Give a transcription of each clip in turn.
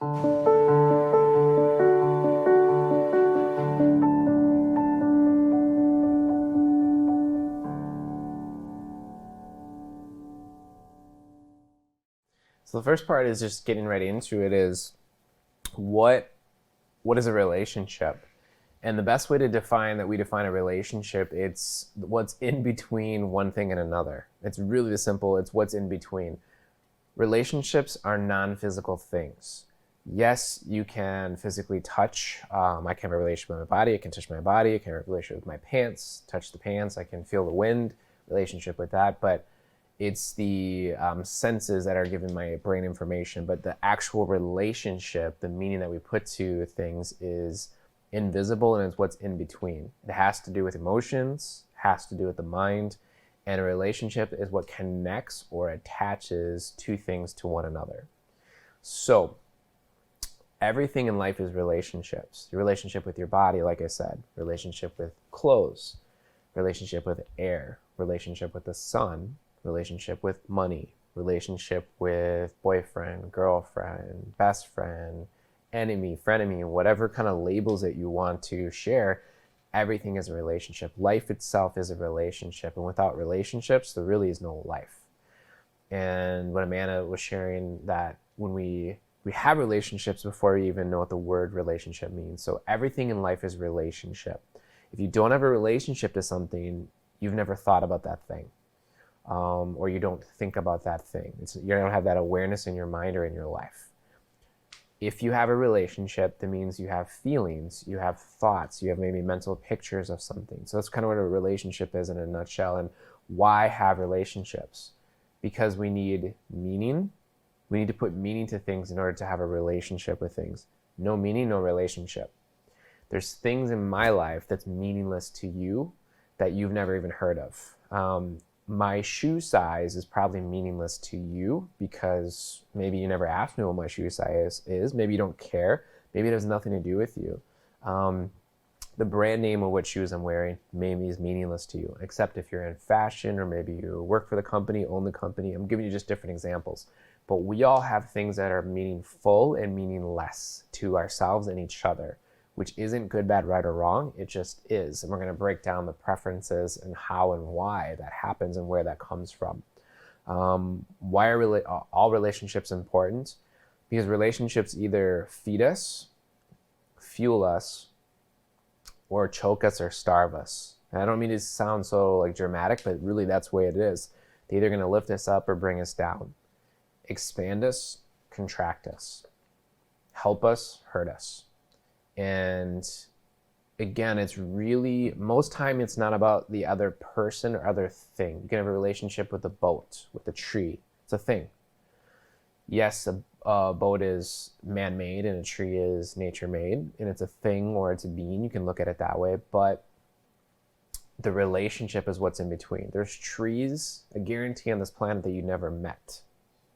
So the first part is just getting right into it is what is a relationship? And the best way to define a relationship, it's what's in between one thing and another. It's really simple. It's what's in between. Relationships are non-physical things. Yes, you can physically touch. I can have a relationship with my body. I can touch my body. I can have a relationship with my pants, touch the pants. I can feel the wind, relationship with that. But it's the senses that are giving my brain information. But the actual relationship, the meaning that we put to things is invisible, and it's what's in between. It has to do with emotions, has to do with the mind, and a relationship is what connects or attaches two things to one another. So everything in life is relationships. Your relationship with your body, like I said, relationship with clothes, relationship with air, relationship with the sun, relationship with money, relationship with boyfriend, girlfriend, best friend, enemy, frenemy, whatever kind of labels that you want to share. Everything is a relationship. Life itself is a relationship. And without relationships, there really is no life. And when Amanda was sharing that when we have relationships before we even know what the word relationship means. So everything in life is relationship. If you don't have a relationship to something, you've never thought about that thing. Or you don't think about that thing. You don't have that awareness in your mind or in your life. If you have a relationship, that means you have feelings, you have thoughts, you have maybe mental pictures of something. So that's kind of what a relationship is in a nutshell. And why have relationships? Because we need meaning. We need to put meaning to things in order to have a relationship with things. No meaning, no relationship. There's things in my life that's meaningless to you that you've never even heard of. My shoe size is probably meaningless to you because maybe you never asked me what my shoe size is. Maybe you don't care. Maybe it has nothing to do with you. The brand name of what shoes I'm wearing maybe is meaningless to you, except if you're in fashion or maybe you work for the company, own the company. I'm giving you just different examples. But we all have things that are meaningful and meaningless to ourselves and each other, which isn't good, bad, right, or wrong. It just is. And we're going to break down the preferences and how and why that happens and where that comes from. Why are all relationships important? Because relationships either feed us, fuel us, or choke us or starve us. And I don't mean to sound so dramatic, but really that's the way it is. They're either going to lift us up or bring us down, expand us, contract us, help us, hurt us. And again, it's really, most time it's not about the other person or other thing. You can have a relationship with a boat, with a tree. It's a thing. Yes, a boat is man-made and a tree is nature-made, and it's a thing or it's a being. You can look at it that way, but the relationship is what's in between. There's trees, I guarantee, on this planet that you never met.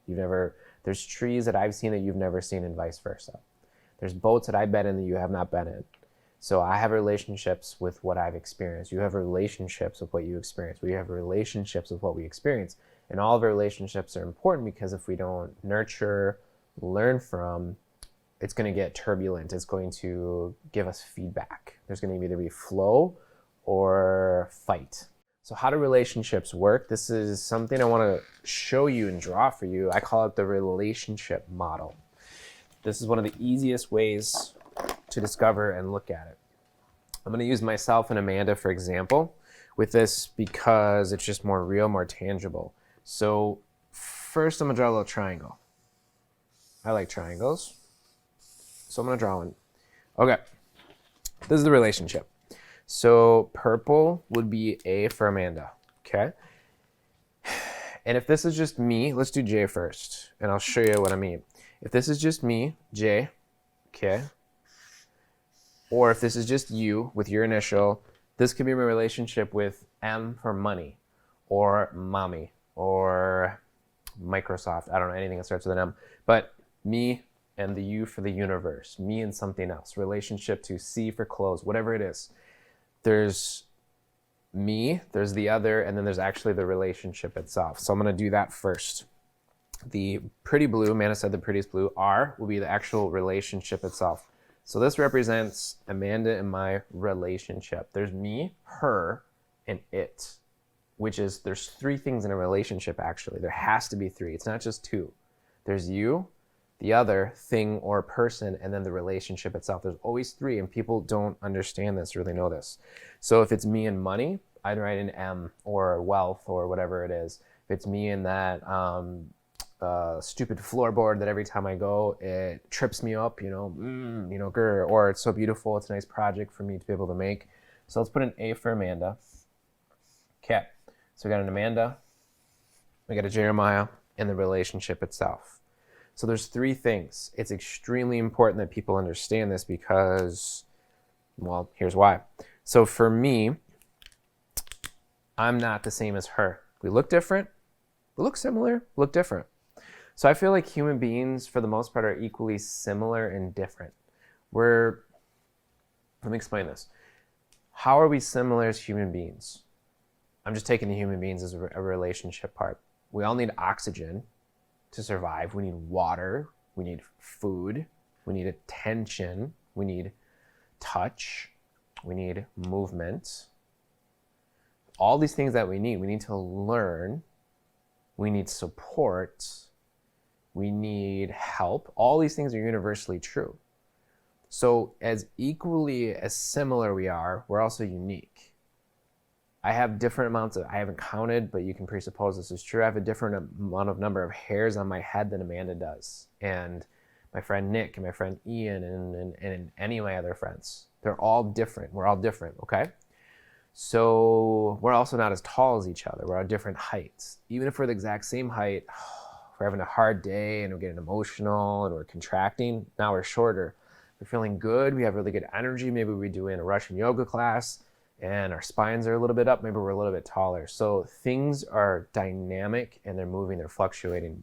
There's trees that I've seen that you've never seen, and vice versa. There's boats that I've been in that you have not been in. So I have relationships with what I've experienced. You have relationships with what you experience. We have relationships with what we experience. And all of our relationships are important because if we don't nurture, learn from, it's going to get turbulent. It's going to give us feedback. There's going to either be flow or fight. So how do relationships work? This is something I want to show you and draw for you. I call it the relationship model. This is one of the easiest ways to discover and look at it. I'm going to use myself and Amanda, for example, with this because it's just more real, more tangible. So first I'm going to draw a little triangle. I like triangles. So I'm going to draw one. Okay. This is the relationship. So purple would be A for Amanda. Okay. And if this is just me, let's do J first, and I'll show you what I mean. If this is just me, J, okay, or if this is just you with your initial, this could be my relationship with M for money, or mommy, or Microsoft. I don't know, anything that starts with an M. But me and the U for the universe, me and something else, relationship to C for clothes, whatever it is. There's me, there's the other, and then there's actually the relationship itself. So I'm going to do that first. The pretty blue, Amanda said the prettiest blue, R will be the actual relationship itself. So this represents Amanda and my relationship. There's me, her, and it, which is, there's 3 things in a relationship actually. There has to be 3. It's not just 2. There's you, the other thing or person, and then the relationship itself. There's always 3, and people don't understand this, really know this. So if it's me and money, I'd write an M, or wealth, or whatever it is. If it's me and that stupid floorboard that every time I go, it trips me up, grr, or it's so beautiful, it's a nice project for me to be able to make. So let's put an A for Amanda. Okay, so we got an Amanda, we got a Jeremiah, and the relationship itself. So there's 3 things. It's extremely important that people understand this because, well, here's why. So for me, I'm not the same as her. We look different, we look similar, look different. So I feel like human beings, for the most part, are equally similar and different. Let me explain this. How are we similar as human beings? I'm just taking the human beings as a relationship part. We all need oxygen to survive. We need water. We need food. We need attention. We need touch. We need movement. All these things that we need to learn. We need support. We need help. All these things are universally true. So as equally as similar we are, we're also unique. I have different amounts I haven't counted, but you can presuppose this is true. I have a different number of hairs on my head than Amanda does. And my friend Nick and my friend Ian and any of my other friends. They're all different. We're all different, okay? So we're also not as tall as each other. We're at different heights. Even if we're the exact same height, we're having a hard day and we're getting emotional and we're contracting, now we're shorter. We're feeling good, we have really good energy, maybe we do in a Russian yoga class and our spines are a little bit up, maybe we're a little bit taller. So things are dynamic and they're moving, they're fluctuating.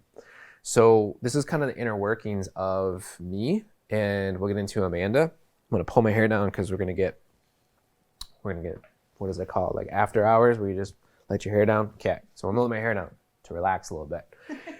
So this is kind of the inner workings of me, and we'll get into Amanda. I'm gonna pull my hair down because we're gonna get, what is it called? Like after hours where you just let your hair down? Okay, so I'm gonna let my hair down to relax a little bit.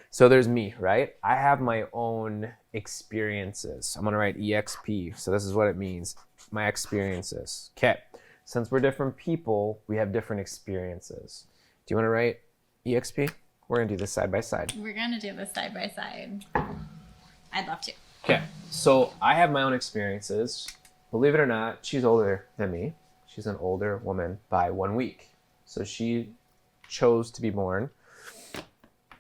So there's me, right? I have my own experiences. I'm gonna write EXP. So this is what it means, my experiences. Okay, since we're different people, we have different experiences. Do you wanna write EXP? We're gonna do this side by side. We're gonna do this side by side. I'd love to. Okay, so I have my own experiences. Believe it or not, she's older than me. She's an older woman by 1 week. So she chose to be born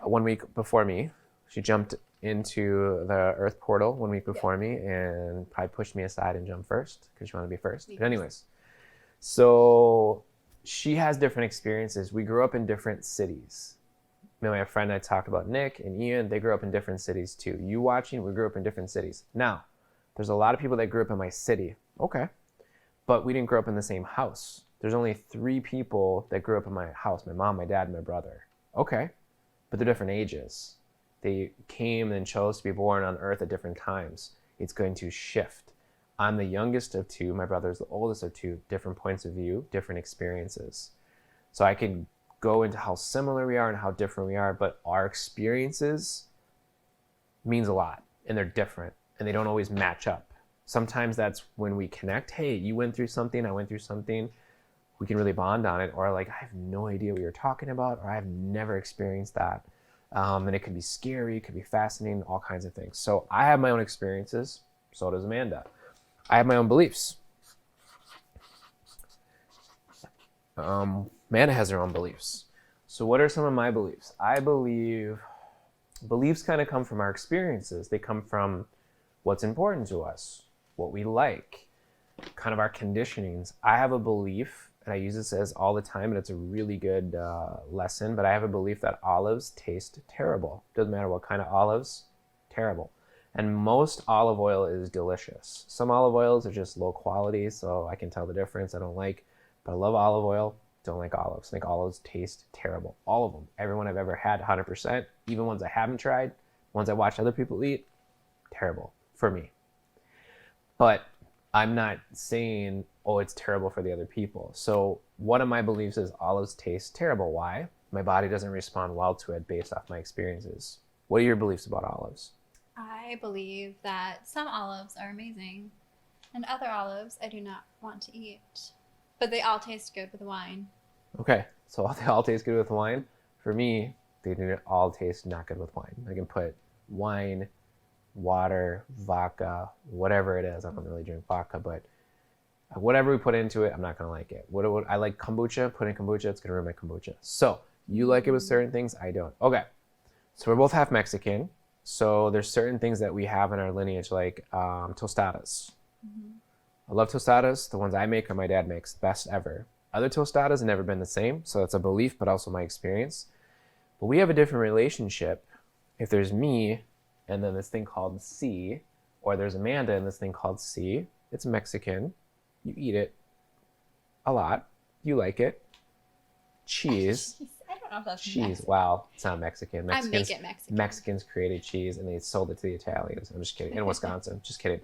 1 week before me. She jumped into the earth portal 1 week before me and probably pushed me aside and jumped first because she wanted to be first. But anyways, so she has different experiences. We grew up in different cities. My friend I talked about, Nick and Ian, they grew up in different cities too. You watching, we grew up in different cities. Now, there's a lot of people that grew up in my city. Okay. But we didn't grow up in the same house. There's only 3 people that grew up in my house, my mom, my dad, and my brother. Okay. But they're different ages. They came and chose to be born on earth at different times. It's going to shift. I'm the youngest of 2. My brother's the oldest of 2. Different points of view, different experiences. So I could go into how similar we are and how different we are, but our experiences means a lot, and they're different, and they don't always match up. Sometimes that's when we connect. Hey, you went through something, I went through something. We can really bond on it. Or like, I have no idea what you're talking about, or I've never experienced that. And it could be scary, it could be fascinating, all kinds of things. So I have my own experiences. So does Amanda. I have my own beliefs. Amanda has her own beliefs. So what are some of my beliefs? I believe beliefs kind of come from our experiences. They come from what's important to us, what we like, kind of our conditionings. I have a belief, and I use this as all the time, and it's a really good lesson, but I have a belief that olives taste terrible. Doesn't matter what kind of olives, terrible. And most olive oil is delicious. Some olive oils are just low quality, so I can tell the difference. I don't like, but I love olive oil. Don't like olives. I think olives taste terrible. All of them. Everyone I've ever had, 100%. Even ones I haven't tried, ones I watch other people eat, terrible for me. But I'm not saying, oh, it's terrible for the other people. So one of my beliefs is olives taste terrible. Why? My body doesn't respond well to it based off my experiences. What are your beliefs about olives? I believe that some olives are amazing, and other olives I do not want to eat. But they all taste good with wine. Okay, so they all taste good with wine. For me, they do all taste not good with wine. I can put wine, water, vodka, whatever it is. I don't really drink vodka, but whatever we put into it, I'm not gonna like it. What I like kombucha. Put in kombucha, it's gonna ruin my kombucha. So you like it with certain things, I don't. Okay, so we're both half Mexican. So there's certain things that we have in our lineage, like tostadas. I love tostadas. The ones I make or my dad makes, best ever. Other tostadas have never been the same, so it's a belief, but also my experience. But we have a different relationship. If there's me, and then this thing called C, or there's Amanda and this thing called C, it's Mexican. You eat it a lot. You like it. Cheese. I don't know if that's Cheese. Mexican. Wow, it's not Mexican. I make it Mexican. Mexicans created cheese and they sold it to the Italians. I'm just kidding. In Wisconsin. Just kidding.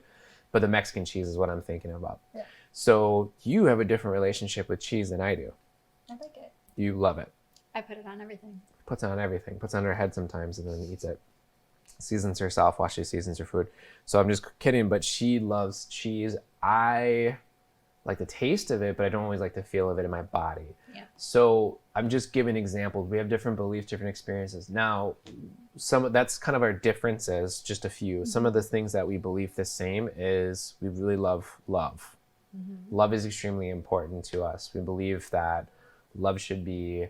But the Mexican cheese is what I'm thinking about. Yeah. So you have a different relationship with cheese than I do. I like it. You love it. I put it on everything. Puts it on everything. Puts it on her head sometimes and then eats it. Seasons herself while she seasons her food. So I'm just kidding, but she loves cheese. I like the taste of it, but I don't always like the feel of it in my body. Yeah. So I'm just giving examples. We have different beliefs, different experiences. Now, that's kind of our differences, just a few. Some of the things that we believe the same is we really love love. Love is extremely important to us. We believe that love should be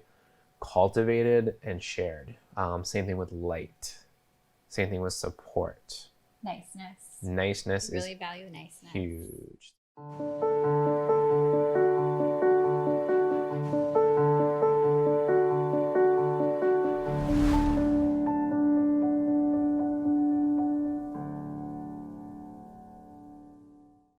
cultivated and shared. Same thing with light. Same thing with support. Niceness. Niceness Really is value niceness. huge.